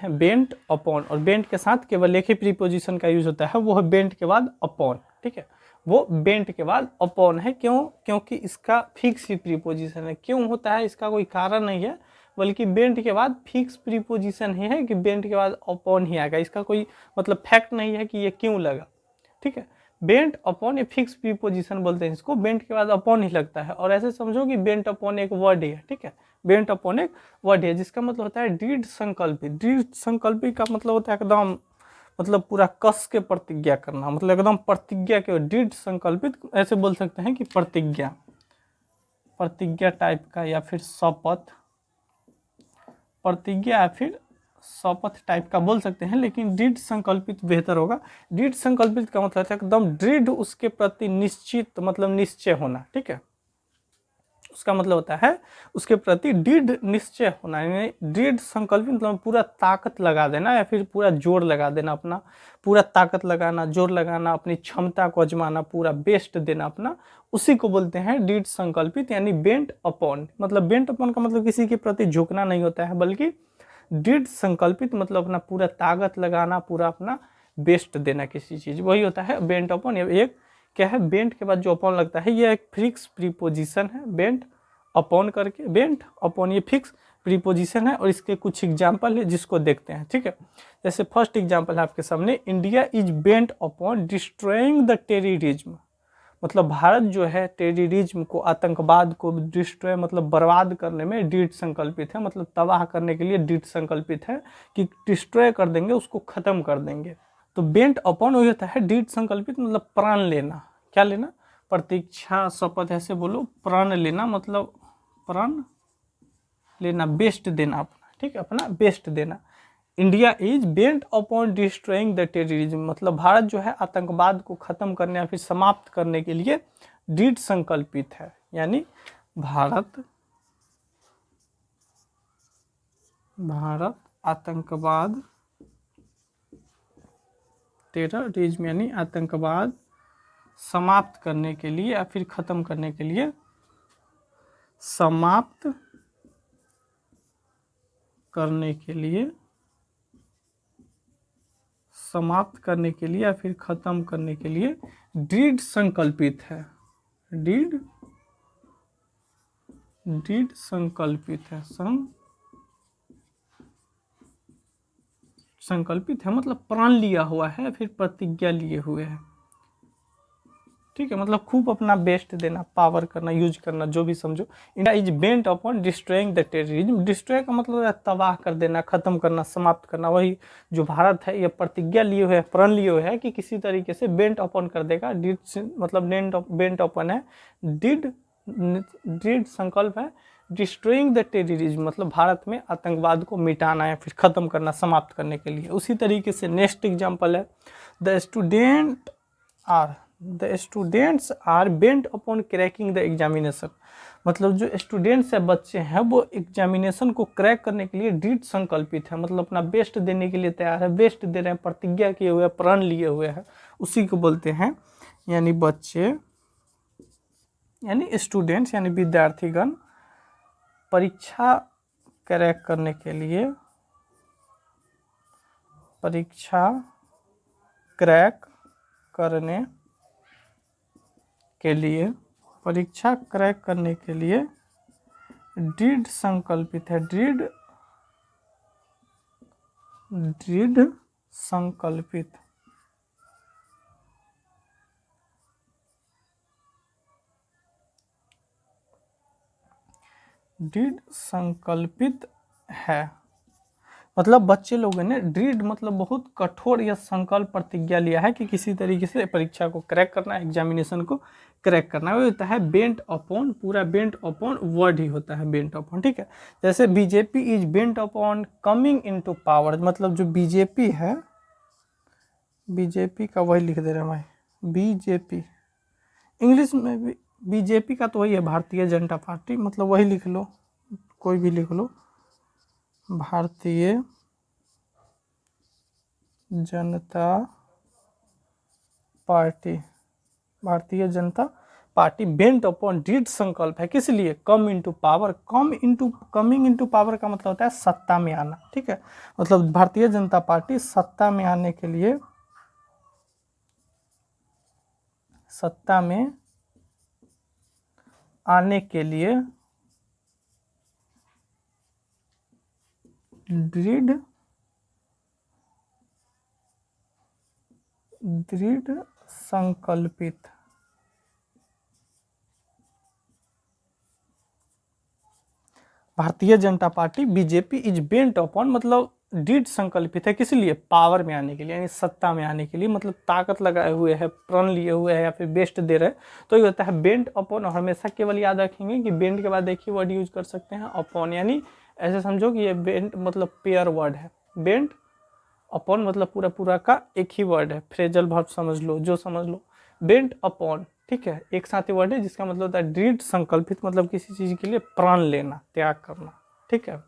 हैं bent upon, और bent के साथ केवल एक ही प्रीपोजिशन का यूज होता है, वो है बेंट के बाद अपॉन। ठीक है, वो बेंट के बाद अपॉन है। क्यों? क्योंकि इसका फिक्स ही प्रीपोजिशन है। क्यों होता है इसका कोई कारण नहीं है, बल्कि बेंट के बाद फिक्स प्रीपोजिशन ही है कि बेंट के बाद अपॉन ही आएगा। इसका कोई मतलब फैक्ट नहीं है कि ये क्यों लगा। ठीक है, बेंट अपॉन ये फिक्स प्रीपोजिशन बोलते हैं इसको, बेंट के बाद अपॉन ही लगता है। और ऐसे समझो कि बेंट अपॉन एक वर्ड है। ठीक है, बेंट अपॉन एक वर्ड है जिसका मतलब होता है दृढ़ संकल्पित। दृढ़ संकल्पित का मतलब होता है एकदम मतलब पूरा कस के प्रतिज्ञा करना, मतलब एकदम प्रतिज्ञा के दृढ़ संकल्पित, ऐसे बोल सकते हैं कि प्रतिज्ञा, प्रतिज्ञा टाइप का, या फिर शपथ, प्रतिज्ञा या फिर शपथ टाइप का बोल सकते हैं, लेकिन दृढ़ संकल्पित बेहतर होगा। दृढ़ संकल्पित का मतलब है एकदम दृढ़ उसके प्रति निश्चित, मतलब निश्चय होना। ठीक है, उसका मतलब होता है उसके प्रति दृढ़ निश्चय होना, यानी दृढ़ संकल्पित मतलब पूरा ताकत लगा देना, या फिर पूरा जोर लगा देना, अपना पूरा ताकत लगाना, जोर लगाना, अपनी क्षमता को आजमाना, पूरा बेस्ट देना अपना, उसी को बोलते हैं दृढ़ संकल्पित, यानी बेंट अपॉन। मतलब बेंट अपॉन का मतलब किसी के प्रति झुकना नहीं होता है, बल्कि दृढ़ संकल्पित मतलब अपना पूरा ताकत लगाना, पूरा अपना बेस्ट देना किसी चीज, वही होता है बेंट अपॉन। एक क्या है, बेंट के बाद जो अपॉन लगता है ये एक फिक्स प्रीपोजिशन है, बेंट अपॉन करके, बेंट अपॉन ये फिक्स प्रीपोजिशन है। और इसके कुछ एग्जाम्पल है जिसको देखते हैं। ठीक है, जैसे फर्स्ट एग्जाम्पल है आपके सामने, India is bent upon destroying the terrorism. मतलब भारत जो है टेररिज्म को, आतंकवाद को डिस्ट्रॉय मतलब बर्बाद करने में दृढ़ संकल्पित है, मतलब तबाह करने के लिए दृढ़ संकल्पित है कि डिस्ट्रॉय कर देंगे, उसको खत्म कर देंगे। तो बेंट अपॉन वही होता है दृढ़ संकल्पित, मतलब प्राण लेना। क्या लेना? प्रतीक्षा, शपथ, ऐसे बोलो, प्राण लेना मतलब प्राण लेना, बेस्ट देना अपना। ठीक है, अपना बेस्ट देना। India is bent upon destroying the terrorism, मतलब भारत जो है आतंकवाद को खत्म करने या फिर समाप्त करने के लिए दृढ़ संकल्पित है। यानी भारत आतंकवाद, टेररिज्म यानी आतंकवाद समाप्त करने के लिए या फिर खत्म करने के लिए, समाप्त करने के लिए, समाप्त करने के लिए या फिर खत्म करने के लिए दृढ़ संकल्पित है। दृढ़ संकल्पित है, संकल्पित है मतलब प्राण लिया हुआ है, फिर प्रतिज्ञा लिए हुए है। ठीक है, मतलब खूब अपना बेस्ट देना, पावर करना, यूज करना, जो भी समझो। India is bent upon destroying the terrorism. Destroy का मतलब है तबाह कर देना, खत्म करना, समाप्त करना। वही जो भारत है ये प्रतिज्ञा लिए हुए है, प्रण लिए हुए है कि किसी तरीके से बेंट अपॉन कर देगा। मतलब बेंट अपॉन है, दृढ़ संकल्प है, डिस्ट्रॉइंग द टेररिज्म मतलब भारत में आतंकवाद को मिटाना या फिर खत्म करना, समाप्त करने के लिए। उसी तरीके से नेक्स्ट एग्जाम्पल है, the students are bent upon cracking the examination. मतलब जो स्टूडेंट्स है, बच्चे हैं, वो एग्जामिनेशन को क्रैक करने के लिए दृढ़ संकल्पित है, मतलब अपना बेस्ट देने के लिए तैयार है, बेस्ट दे रहे हैं, प्रतिज्ञा किए हुए हैं, प्रण लिए हुए हैं, उसी को बोलते हैं। यानी बच्चे यानी स्टूडेंट्स यानी विद्यार्थीगण परीक्षा क्रैक करने के लिए, परीक्षा क्रैक करने के लिए, परीक्षा क्रैक करने के लिए दृढ़ संकल्पित है। दृढ़ संकल्पित, दृढ़ संकल्पित है। मतलब बच्चे लोगों ने दृढ़ मतलब बहुत कठोर या संकल्प प्रतिज्ञा लिया है कि किसी तरीके से परीक्षा को क्रैक करना है, एग्जामिनेशन को क्रैक करना है। वो होता है बेंट अपॉन, पूरा बेंट अपॉन वर्ड ही होता है बेंट अपॉन। ठीक है, जैसे BJP is bent upon coming into power, मतलब जो बीजेपी है, बीजेपी का वही लिख दे रहा है भाई, बीजेपी इंग्लिश में भी बीजेपी का तो वही है, भारतीय जनता पार्टी, मतलब वही लिख लो, कोई भी लिख लो, Bharatiya Janata party, Bharatiya Janata party bent upon दृढ़ संकल्प है, किस लिए, come into power. Coming into power का मतलब होता है सत्ता में आना, ठीक है। मतलब भारतीय जनता पार्टी सत्ता में आने के लिए, सत्ता में आने के लिए दृढ़ संकल्पित, Bharatiya Janata party BJP is bent upon, मतलब दृढ़ संकल्पित है, किस लिए, पावर में आने के लिए, यानी सत्ता में आने के लिए, मतलब ताकत लगाए हुए है, प्रण लिए हुए है या फिर बेस्ट दे रहे, तो ये होता है बेंट अपॉन। और हमेशा केवल याद रखेंगे कि बेंट के बाद देखिए वर्ड यूज कर सकते हैं अपॉन, यानी ऐसे समझो कि ये बेंट मतलब पेयर वर्ड है, बेंट अपॉन मतलब पूरा पूरा का एक ही वर्ड है, फ्रेजल वर्ब समझ लो, जो समझ लो, बेंट अपॉन, ठीक है, एक साथ ही वर्ड है जिसका मतलब होता है दृढ़ संकल्पित, मतलब किसी चीज के लिए प्राण लेना, त्याग करना, ठीक है।